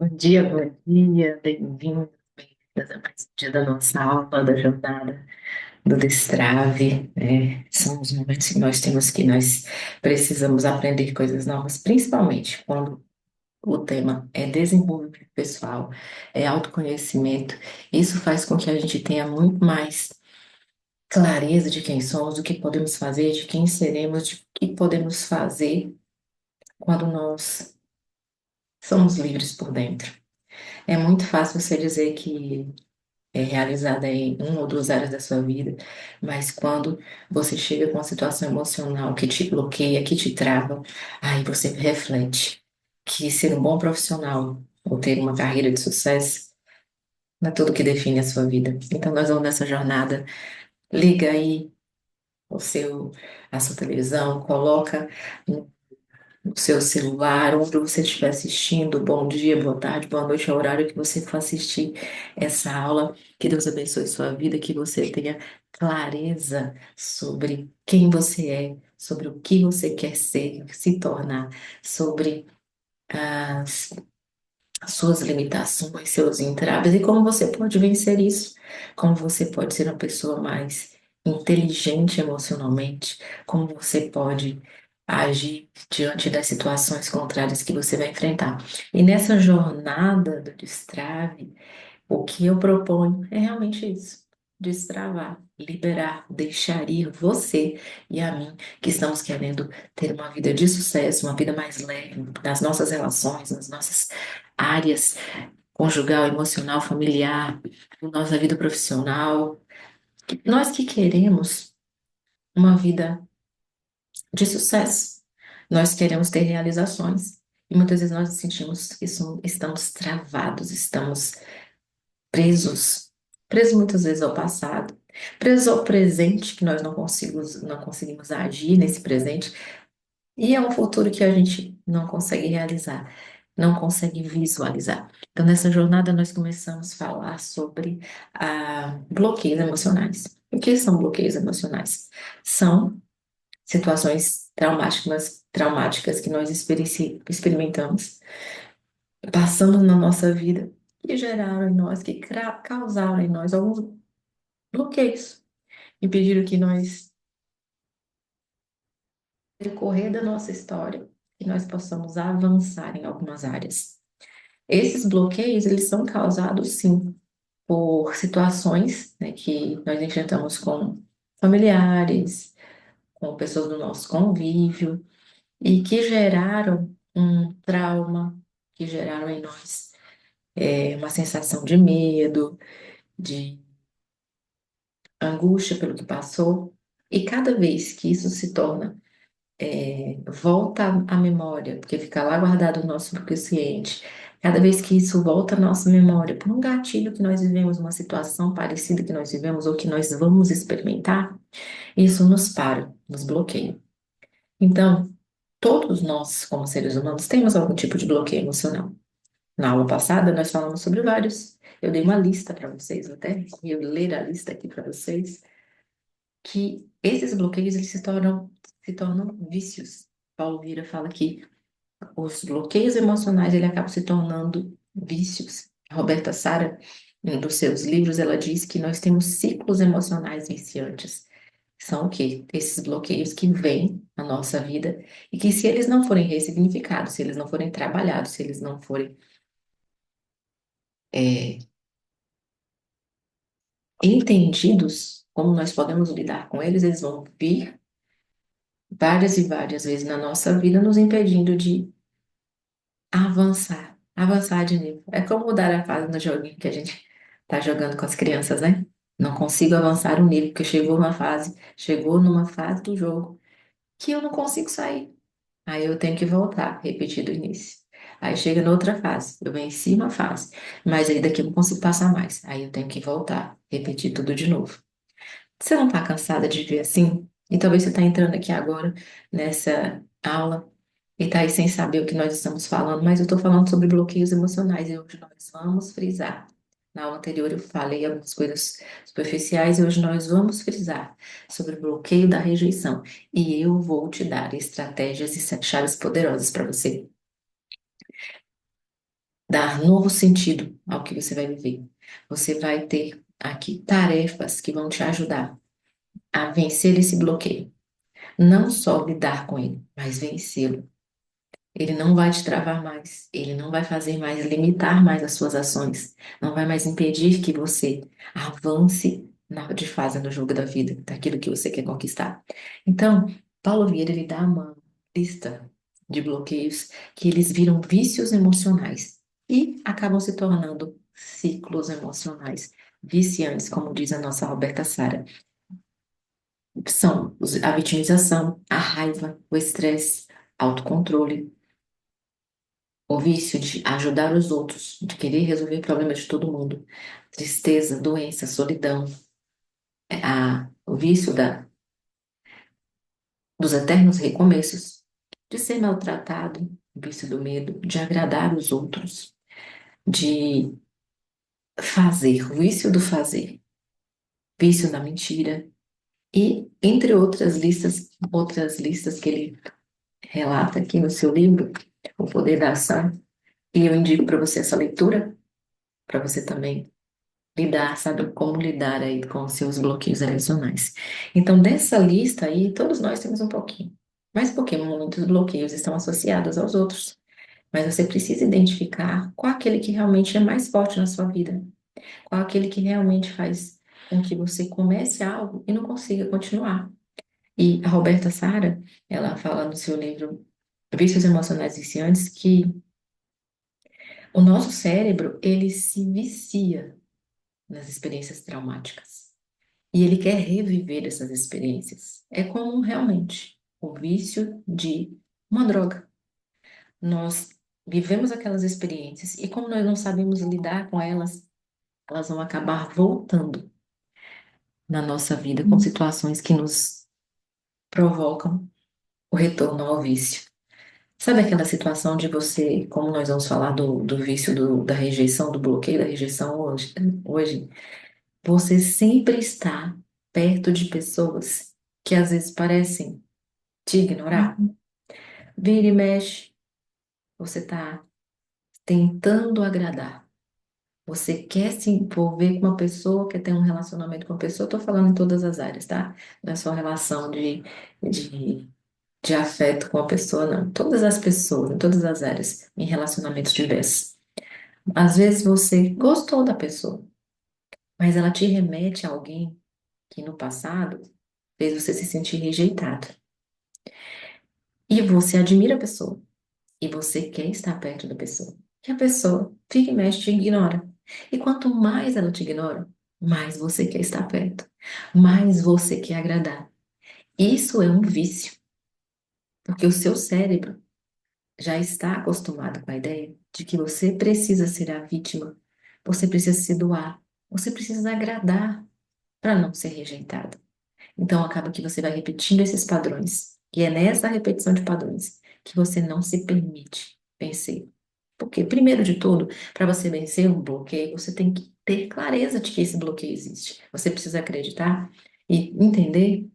Bom dia, bem-vindos, bem-vindas a mais um dia da nossa aula, da jornada do Destrave. São os momentos que nós temos que nós precisamos aprender coisas novas, principalmente quando o tema é desenvolvimento pessoal, é autoconhecimento. Isso faz com que a gente tenha muito mais clareza de quem somos, do que podemos fazer, de quem seremos, de o que podemos fazer quando nós somos livres por dentro. É muito fácil você dizer que é realizada em uma ou duas áreas da sua vida, mas quando você chega com uma situação emocional que te bloqueia, que te trava, aí você reflete que ser um bom profissional ou ter uma carreira de sucesso não é tudo que define a sua vida. Então nós vamos nessa jornada. Liga aí o seu, a sua televisão, coloca no seu celular, onde você estiver assistindo. Bom dia, boa tarde, boa noite, é o horário que você for assistir essa aula. Que Deus abençoe sua vida, que você tenha clareza sobre quem você é, sobre o que você quer ser, se tornar, sobre as suas limitações, seus entraves e como você pode vencer isso, como você pode ser uma pessoa mais inteligente emocionalmente, como você pode agir diante das situações contrárias que você vai enfrentar. E nessa jornada do destrave, o que eu proponho é realmente isso: destravar, liberar, deixar ir você e a mim, que estamos querendo ter uma vida de sucesso, uma vida mais leve nas nossas relações, nas nossas áreas conjugal, emocional, familiar, na nossa vida profissional. Nós que queremos uma vida de sucesso, nós queremos ter realizações. E muitas vezes nós sentimos que estamos travados, estamos presos, presos muitas vezes ao passado, presos ao presente, que nós não conseguimos agir nesse presente, e é um futuro que a gente não consegue realizar, não consegue visualizar. Então, nessa jornada, nós começamos a falar sobre bloqueios emocionais. O que são bloqueios emocionais? São situações traumáticas que nós experimentamos, passamos na nossa vida, que geraram em nós, que causaram em nós alguns bloqueios, impediram que nós, no decorrer da nossa história, que nós possamos avançar em algumas áreas. Esses bloqueios, eles são causados, sim, por situações, né, que nós enfrentamos com familiares, com pessoas do nosso convívio, e que geraram um trauma, que geraram em nós uma sensação de medo, de angústia pelo que passou. E cada vez que isso se torna volta à memória, porque fica lá guardado no nosso subconsciente. Cada vez que isso volta à nossa memória, por um gatilho que nós vivemos, uma situação parecida que nós vivemos ou que nós vamos experimentar, isso nos para, nos bloqueia. Então, todos nós, como seres humanos, temos algum tipo de bloqueio emocional. Na aula passada, nós falamos sobre vários. Eu dei uma lista para vocês, vou até eu ler a lista aqui para vocês, que esses bloqueios eles se tornam vícios. Paulo Vieira fala que os bloqueios emocionais ele acabam se tornando vícios. A Roberta Sara, em um dos seus livros, ela diz que nós temos ciclos emocionais viciantes. São o quê? Esses bloqueios que vêm na nossa vida e que, se eles não forem ressignificados, se eles não forem trabalhados, se eles não forem é, entendidos, como nós podemos lidar com eles, eles vão vir várias e várias vezes na nossa vida, nos impedindo de avançar de nível. É como mudar a fase no joguinho que a gente tá jogando com as crianças, né? Não consigo avançar o nível, porque chegou numa fase do jogo que eu não consigo sair. Aí eu tenho que voltar, repetir do início. Aí chega noutra fase, eu venci uma fase, mas aí daqui eu não consigo passar mais. Aí eu tenho que voltar, repetir tudo de novo. Você não tá cansada de ver assim? E talvez você tá entrando aqui agora nessa aula e tá aí sem saber o que nós estamos falando, mas eu estou falando sobre bloqueios emocionais e hoje nós vamos frisar. Na aula anterior eu falei algumas coisas superficiais e hoje nós vamos frisar sobre o bloqueio da rejeição. E eu vou te dar estratégias e chaves poderosas para você dar novo sentido ao que você vai viver. Você vai ter aqui tarefas que vão te ajudar a vencer esse bloqueio. Não só lidar com ele, mas vencê-lo. Ele não vai te travar mais, ele não vai fazer mais, limitar mais as suas ações, não vai mais impedir que você avance de fase no jogo da vida, daquilo que você quer conquistar. Então, Paulo Vieira, ele dá uma lista de bloqueios que eles viram vícios emocionais e acabam se tornando ciclos emocionais viciantes, como diz a nossa Roberta Sara. São a vitimização, a raiva, o estresse, autocontrole, o vício de ajudar os outros, de querer resolver problemas de todo mundo, tristeza, doença, solidão, o vício dos eternos recomeços, de ser maltratado, o vício do medo, de agradar os outros, de fazer, o vício do fazer, vício da mentira e entre outras listas que ele relata aqui no seu livro, O Poder da Ação, e eu indico para você essa leitura, para você também lidar, sabe como lidar aí com os seus bloqueios emocionais. Então, dessa lista aí, todos nós temos um pouquinho. Mas porque muitos bloqueios estão associados aos outros. Mas você precisa identificar qual aquele que realmente é mais forte na sua vida. Qual aquele que realmente faz com que você comece algo e não consiga continuar. E a Roberta Sara, ela fala no seu livro Vícios Emocionais Viciantes que o nosso cérebro, ele se vicia nas experiências traumáticas. E ele quer reviver essas experiências. É como realmente o vício de uma droga. Nós vivemos aquelas experiências e como nós não sabemos lidar com elas, elas vão acabar voltando na nossa vida com situações que nos provocam o retorno ao vício. Sabe aquela situação de você, como nós vamos falar do vício da rejeição, do bloqueio da rejeição hoje, você sempre está perto de pessoas que às vezes parecem te ignorar? Vira e mexe, você está tentando agradar. Você quer se envolver com uma pessoa, quer ter um relacionamento com uma pessoa, estou falando em todas as áreas, tá? Não é só relação de, de afeto com a pessoa, não. Todas as pessoas, em todas as áreas, em relacionamentos diversos. Às vezes você gostou da pessoa, mas ela te remete a alguém que no passado fez você se sentir rejeitado. E você admira a pessoa. E você quer estar perto da pessoa. E a pessoa fica e mexe, te ignora. E quanto mais ela te ignora, mais você quer estar perto, mais você quer agradar. Isso é um vício, porque o seu cérebro já está acostumado com a ideia de que você precisa ser a vítima, você precisa se doar, você precisa agradar para não ser rejeitado. Então acaba que você vai repetindo esses padrões. E é nessa repetição de padrões que você não se permite vencer. Porque, primeiro de tudo, para você vencer um bloqueio, você tem que ter clareza de que esse bloqueio existe. Você precisa acreditar e entender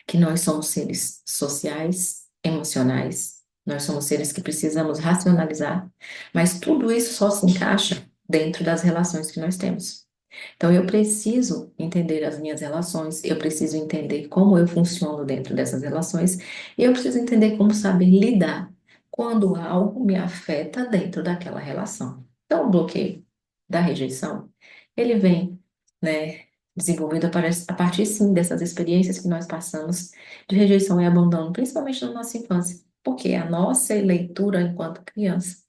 que nós somos seres sociais, emocionais, nós somos seres que precisamos racionalizar, mas tudo isso só se encaixa dentro das relações que nós temos. Então, eu preciso entender as minhas relações, eu preciso entender como eu funciono dentro dessas relações, e eu preciso entender como saber lidar quando algo me afeta dentro daquela relação. Então, o bloqueio da rejeição, ele vem, né, desenvolvido a partir, sim, dessas experiências que nós passamos de rejeição e abandono, principalmente na nossa infância, porque a nossa leitura enquanto criança,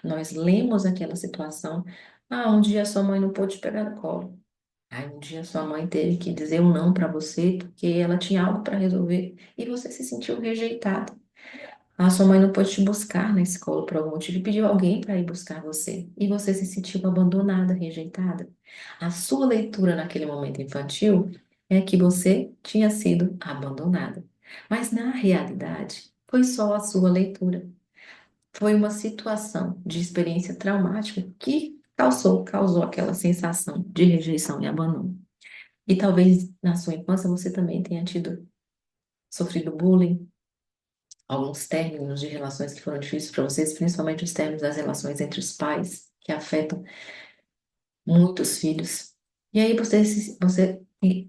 nós lemos aquela situação. Ah, um dia sua mãe não pôde te pegar no colo. Aí um dia sua mãe teve que dizer um não para você porque ela tinha algo para resolver e você se sentiu rejeitado. A sua mãe não pôde te buscar na escola por algum motivo e pediu alguém para ir buscar você e você se sentiu abandonada, rejeitada. A sua leitura naquele momento infantil é que você tinha sido abandonada. Mas na realidade, foi só a sua leitura. Foi uma situação de experiência traumática que causou aquela sensação de rejeição e abandono. E talvez na sua infância você também tenha sofrido bullying, alguns términos de relações que foram difíceis para vocês, principalmente os términos das relações entre os pais, que afetam muitos filhos. E aí você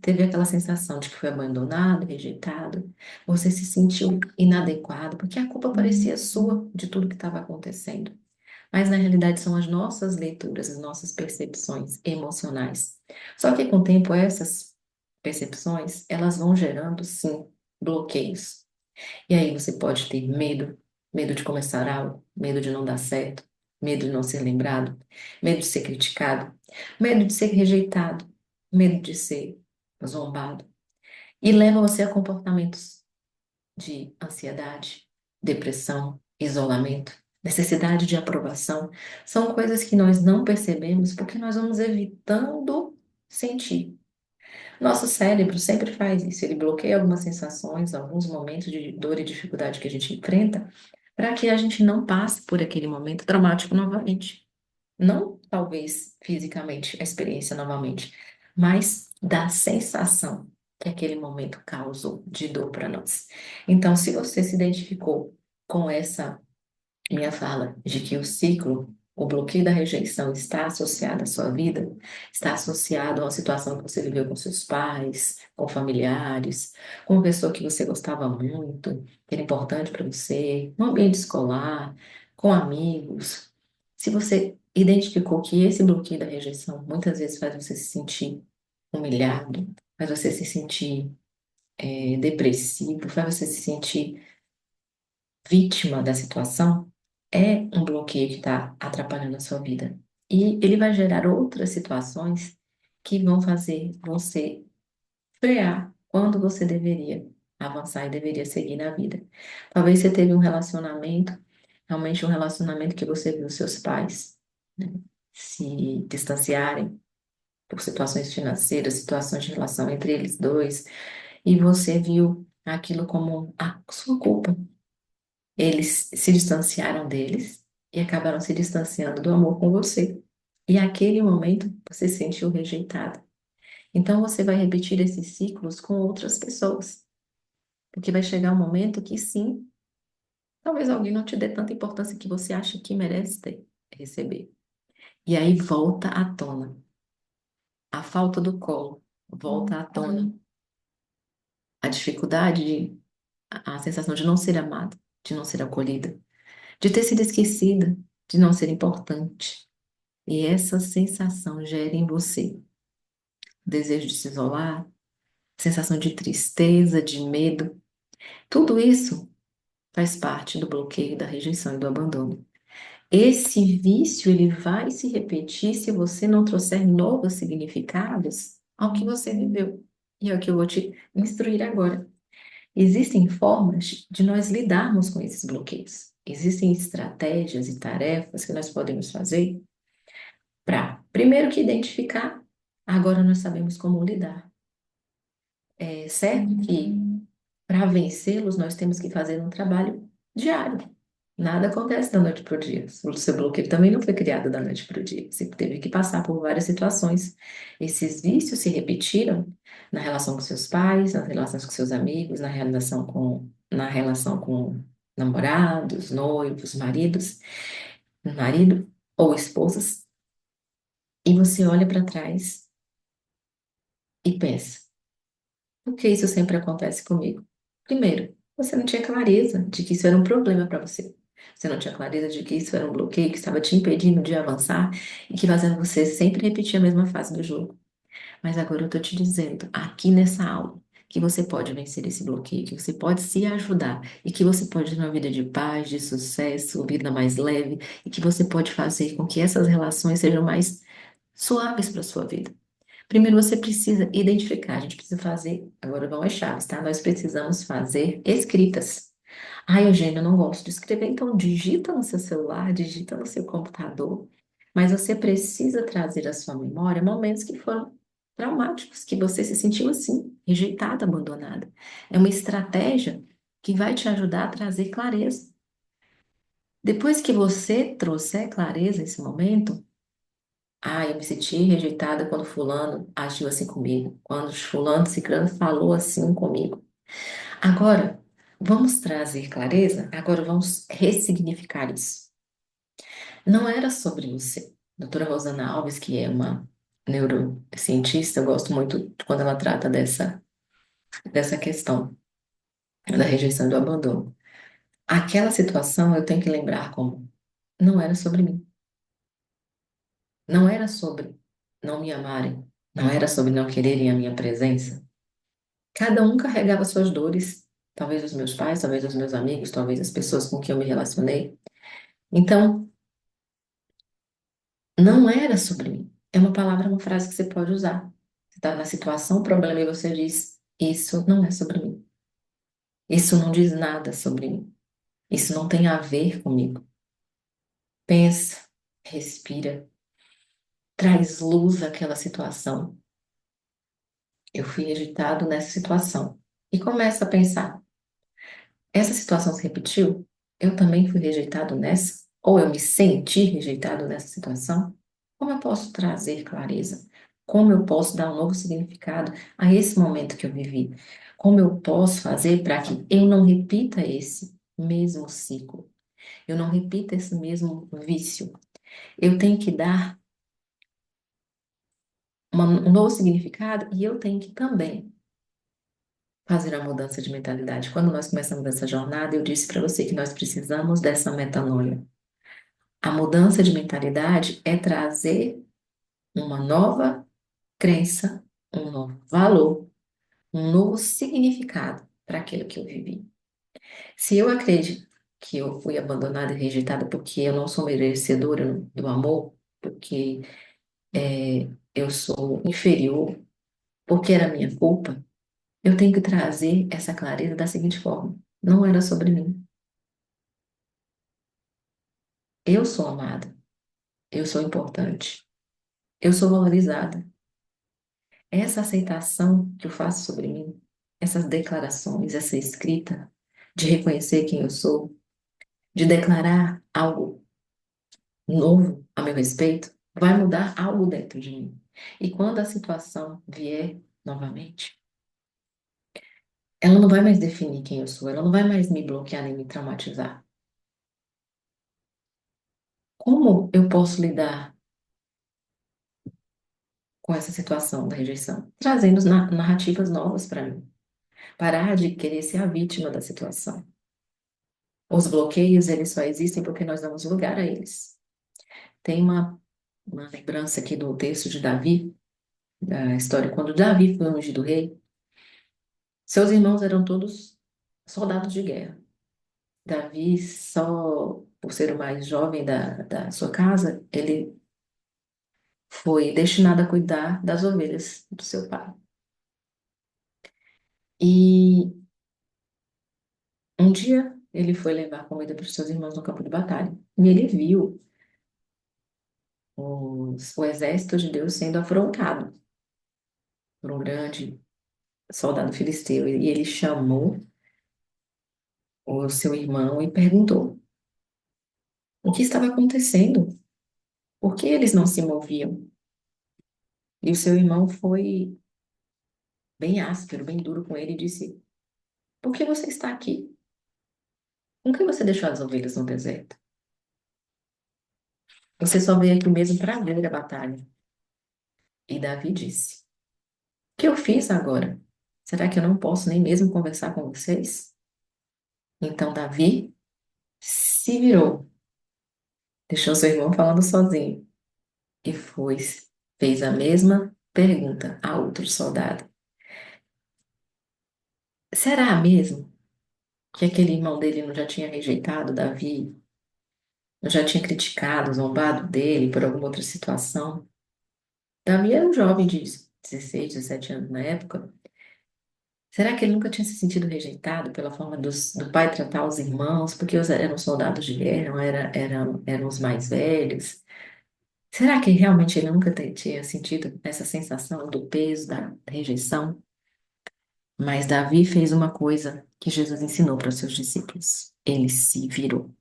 teve aquela sensação de que foi abandonado, rejeitado, você se sentiu inadequado, porque a culpa parecia sua de tudo que estava acontecendo. Mas na realidade são as nossas leituras, as nossas percepções emocionais. Só que com o tempo essas percepções, elas vão gerando, sim, bloqueios. E aí você pode ter medo, medo de começar algo, medo de não dar certo, medo de não ser lembrado, medo de ser criticado, medo de ser rejeitado, medo de ser zombado. E leva você a comportamentos de ansiedade, depressão, isolamento, necessidade de aprovação. São coisas que nós não percebemos porque nós vamos evitando sentir. Nosso cérebro sempre faz isso, ele bloqueia algumas sensações, alguns momentos de dor e dificuldade que a gente enfrenta, para que a gente não passe por aquele momento traumático novamente. Não, talvez, fisicamente, a experiência novamente, mas da sensação que aquele momento causou de dor para nós. Então, se você se identificou com essa minha fala de que o ciclo, o bloqueio da rejeição está associado à sua vida, está associado a uma situação que você viveu com seus pais, com familiares, com uma pessoa que você gostava muito, que era importante para você, no ambiente escolar, com amigos. Se você identificou que esse bloqueio da rejeição muitas vezes faz você se sentir humilhado, faz você se sentir depressivo, faz você se sentir vítima da situação, é um bloqueio que está atrapalhando a sua vida. E ele vai gerar outras situações que vão fazer você frear quando você deveria avançar e deveria seguir na vida. Talvez você teve um relacionamento, realmente um relacionamento que você viu seus pais, né, se distanciarem por situações financeiras, situações de relação entre eles dois, e você viu aquilo como a sua culpa. Eles se distanciaram deles e acabaram se distanciando do amor com você. E aquele momento você se sentiu rejeitado. Então você vai repetir esses ciclos com outras pessoas, porque vai chegar um momento que sim, talvez alguém não te dê tanta importância que você acha que merece receber. E aí volta à tona. A falta do colo volta à tona. A dificuldade, a sensação de não ser amada, de não ser acolhida, de ter sido esquecida, de não ser importante. E essa sensação gera em você desejo de se isolar, sensação de tristeza, de medo. Tudo isso faz parte do bloqueio, da rejeição e do abandono. Esse vício ele vai se repetir se você não trouxer novos significados ao que você viveu. E é o que eu vou te instruir agora. Existem formas de nós lidarmos com esses bloqueios. Existem estratégias e tarefas que nós podemos fazer para, primeiro que identificar, agora nós sabemos como lidar. É certo que para vencê-los nós temos que fazer um trabalho diário. Nada acontece da noite para o dia. O seu bloqueio também não foi criado da noite para o dia. Você teve que passar por várias situações. Esses vícios se repetiram na relação com seus pais, nas relações com seus amigos, na relação com namorados, noivos, marido ou esposas. E você olha para trás e pensa: por que isso sempre acontece comigo? Primeiro, você não tinha clareza de que isso era um problema para você. Você não tinha clareza de que isso era um bloqueio que estava te impedindo de avançar e que fazendo você sempre repetir a mesma fase do jogo. Mas agora eu estou te dizendo, aqui nessa aula, que você pode vencer esse bloqueio, que você pode se ajudar e que você pode ter uma vida de paz, de sucesso, uma vida mais leve e que você pode fazer com que essas relações sejam mais suaves para a sua vida. Primeiro você precisa identificar, a gente precisa fazer, agora vão as chaves, tá? Nós precisamos fazer escritas. Ai, Eugênio, eu não gosto de escrever, então digita no seu celular, digita no seu computador, mas você precisa trazer à sua memória momentos que foram traumáticos, que você se sentiu assim, rejeitada, abandonada. É uma estratégia que vai te ajudar a trazer clareza. Depois que você trouxer clareza nesse momento, eu me senti rejeitada quando fulano agiu assim comigo, quando fulano ciclano falou assim comigo. Agora, Vamos trazer clareza? Agora vamos ressignificar isso. Não era sobre você. Doutora Rosana Alves, que é uma neurocientista, eu gosto muito quando ela trata dessa questão da rejeição e do abandono. Aquela situação eu tenho que lembrar como não era sobre mim. Não era sobre não me amarem. Não era sobre não quererem a minha presença. Cada um carregava suas dores. Talvez os meus pais, talvez os meus amigos, talvez as pessoas com quem eu me relacionei. Então, não era sobre mim. É uma palavra, uma frase que você pode usar. Você está na situação, problema, e você diz: Isso não é sobre mim. Isso não diz nada sobre mim. Isso não tem a ver comigo. Pensa, respira, traz luz àquela situação. Eu fui rejeitado nessa situação. E começa a pensar: essa situação se repetiu? Eu também fui rejeitado nessa? Ou eu me senti rejeitado nessa situação? Como eu posso trazer clareza? Como eu posso dar um novo significado a esse momento que eu vivi? Como eu posso fazer para que eu não repita esse mesmo ciclo? Eu não repita esse mesmo vício? Eu tenho que dar um novo significado e eu tenho que também fazer a mudança de mentalidade. Quando nós começamos essa jornada, eu disse para você que nós precisamos dessa metanoia. A mudança de mentalidade é trazer uma nova crença, um novo valor, um novo significado para aquilo que eu vivi. Se eu acredito que eu fui abandonada e rejeitada porque eu não sou merecedora do amor, porque eu sou inferior, porque era minha culpa, eu tenho que trazer essa clareza da seguinte forma: não era sobre mim. Eu sou amada, eu sou importante, eu sou valorizada. Essa aceitação que eu faço sobre mim, essas declarações, essa escrita de reconhecer quem eu sou, de declarar algo novo a meu respeito, vai mudar algo dentro de mim. E quando a situação vier novamente, ela não vai mais definir quem eu sou, ela não vai mais me bloquear nem me traumatizar. Como eu posso lidar com essa situação da rejeição? Trazendo narrativas novas para mim. Parar de querer ser a vítima da situação. Os bloqueios, eles só existem porque nós damos lugar a eles. Tem uma lembrança aqui do texto de Davi, da história, quando Davi foi ungido rei, seus irmãos eram todos soldados de guerra. Davi, só por ser o mais jovem da sua casa, ele foi destinado a cuidar das ovelhas do seu pai. E um dia ele foi levar comida para os seus irmãos no campo de batalha. E ele viu o exército de Deus sendo afrontado por um grande soldado filisteu. E ele chamou o seu irmão e perguntou o que estava acontecendo, por que eles não se moviam. E o seu irmão foi bem áspero, bem duro com ele e disse: Por que você está aqui? Com que você deixou as ovelhas no deserto? Você só veio aqui mesmo para ver a batalha. E Davi disse: O que eu fiz agora? Será que eu não posso nem mesmo conversar com vocês? Então Davi se virou, deixou seu irmão falando sozinho e fez a mesma pergunta a outro soldado. Será mesmo que aquele irmão dele não já tinha rejeitado Davi, não já tinha criticado, zombado dele por alguma outra situação? Davi era um jovem de 16, 17 anos na época. Será que ele nunca tinha se sentido rejeitado pela forma do pai tratar os irmãos, porque eram soldados de guerra, eram os mais velhos? Será que realmente ele nunca tinha sentido essa sensação do peso, da rejeição? Mas Davi fez uma coisa que Jesus ensinou para os seus discípulos. Ele se virou.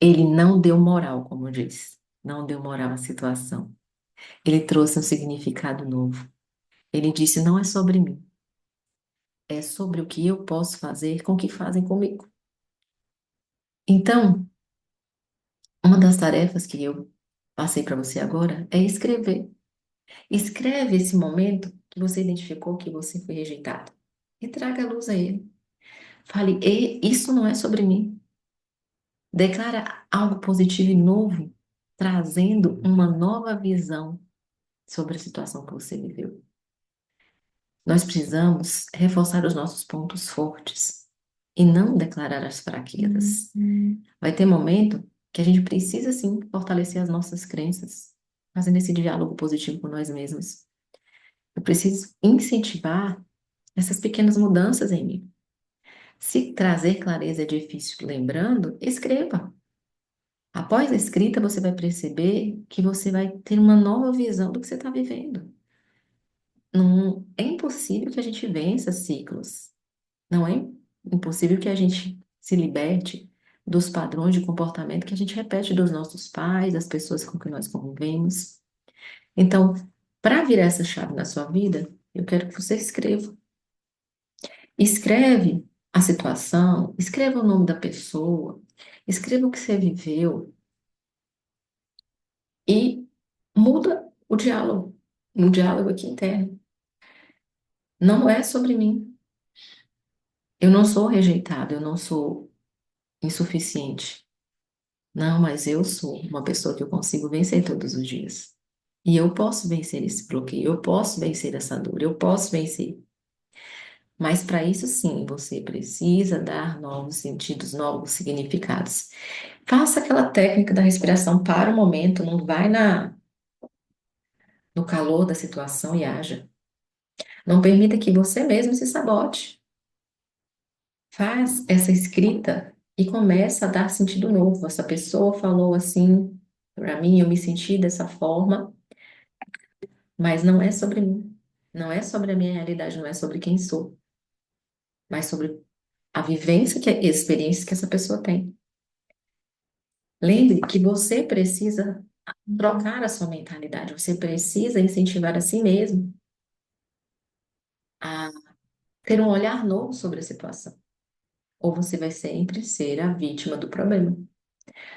Ele não deu moral, como diz. Não deu moral à situação. Ele trouxe um significado novo. Ele disse: Não é sobre mim, é sobre o que eu posso fazer com o que fazem comigo. Então, uma das tarefas que eu passei para você agora é escrever. Escreve esse momento que você identificou que você foi rejeitado e traga a luz a ele. Fale, Isso não é sobre mim." Declara algo positivo e novo, trazendo uma nova visão sobre a situação que você viveu. Nós precisamos reforçar os nossos pontos fortes e não declarar as fraquezas. Vai ter momento que a gente precisa sim fortalecer as nossas crenças, fazendo esse diálogo positivo com nós mesmos. Eu preciso incentivar essas pequenas mudanças em mim. Se trazer clareza é difícil, lembrando, escreva. Após a escrita, você vai perceber que você vai ter uma nova visão do que você está vivendo. Não é impossível que a gente vença ciclos. Não é impossível que a gente se liberte dos padrões de comportamento que a gente repete dos nossos pais, das pessoas com que nós convivemos. Então, para virar essa chave na sua vida, eu quero que você escreva. Escreve a situação, escreva o nome da pessoa, escreva o que você viveu e muda o diálogo aqui interno. Não é sobre mim. Eu não sou rejeitado, eu não sou insuficiente. Não, mas eu sou uma pessoa que eu consigo vencer todos os dias. E eu posso vencer esse bloqueio, eu posso vencer essa dor, eu posso vencer. Mas para isso, sim, você precisa dar novos sentidos, novos significados. Faça aquela técnica da respiração para o momento, não vai no calor da situação e haja. Não permita que você mesmo se sabote. Faz essa escrita e começa a dar sentido novo. Essa pessoa falou assim para mim, eu me senti dessa forma, mas não é sobre mim. Não é sobre a minha realidade, não é sobre quem sou, mas sobre a vivência e a experiência que essa pessoa tem. Lembre que você precisa trocar a sua mentalidade, você precisa incentivar a si mesmo a ter um olhar novo sobre a situação. Ou você vai sempre ser a vítima do problema.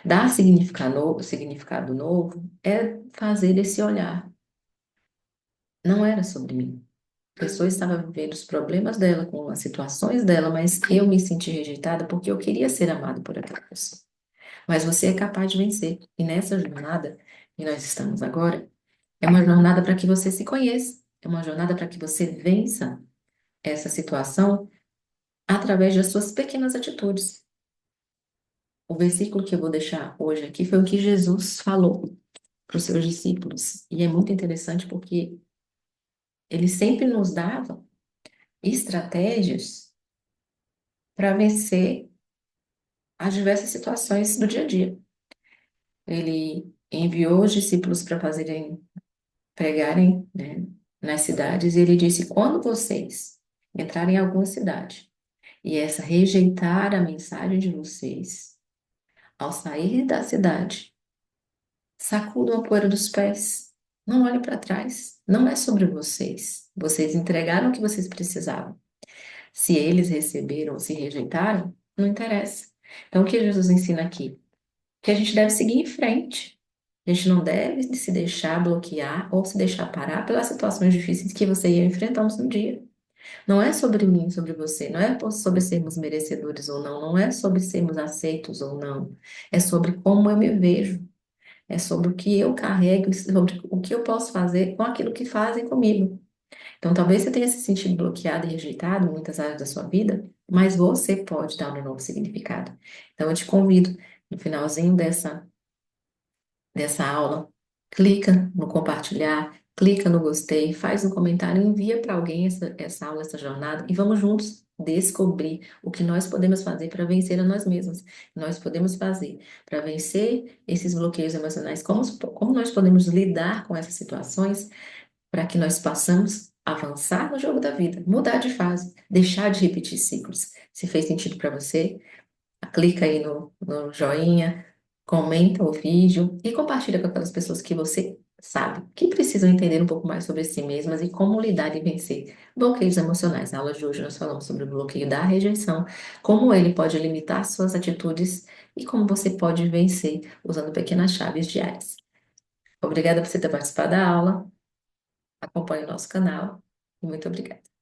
Dar significado novo é fazer esse olhar. Não era sobre mim. A pessoa estava vivendo os problemas dela, com as situações dela, mas eu me senti rejeitada porque eu queria ser amado por aquela pessoa. Mas você é capaz de vencer. E nessa jornada que nós estamos agora, é uma jornada para que você se conheça. É uma jornada para que você vença essa situação através das suas pequenas atitudes. O versículo que eu vou deixar hoje aqui foi o que Jesus falou para os seus discípulos. E é muito interessante porque ele sempre nos dava estratégias para vencer as diversas situações do dia a dia. Ele enviou os discípulos para pregarem, né, nas cidades, e ele disse: quando vocês entrarem em alguma cidade e essa rejeitar a mensagem de vocês, ao sair da cidade, sacudam a poeira dos pés. Não olhem para trás. Não é sobre vocês. Vocês entregaram o que vocês precisavam. Se eles receberam ou se rejeitaram, não interessa. Então, o que Jesus ensina aqui? Que a gente deve seguir em frente. A gente não deve se deixar bloquear ou se deixar parar pelas situações difíceis que você e eu enfrentamos no dia. Não é sobre mim, sobre você. Não é sobre sermos merecedores ou não. Não é sobre sermos aceitos ou não. É sobre como eu me vejo. É sobre o que eu carrego, sobre o que eu posso fazer com aquilo que fazem comigo. Então, talvez você tenha se sentido bloqueado e rejeitado em muitas áreas da sua vida, mas você pode dar um novo significado. Então, eu te convido, no finalzinho dessa aula, clica no compartilhar, clica no gostei, faz um comentário, envia para alguém essa aula, essa jornada, e vamos juntos descobrir o que nós podemos fazer para vencer a nós mesmos. Nós podemos fazer para vencer esses bloqueios emocionais, como nós podemos lidar com essas situações para que nós possamos avançar no jogo da vida, mudar de fase, deixar de repetir ciclos. Se fez sentido para você, clica aí no joinha, comenta o vídeo e compartilha com aquelas pessoas que você sabe, que precisam entender um pouco mais sobre si mesmas e como lidar e vencer bloqueios emocionais. Na aula de hoje nós falamos sobre o bloqueio da rejeição, como ele pode limitar suas atitudes e como você pode vencer usando pequenas chaves diárias. Obrigada por você ter participado da aula, acompanhe o nosso canal e muito obrigada.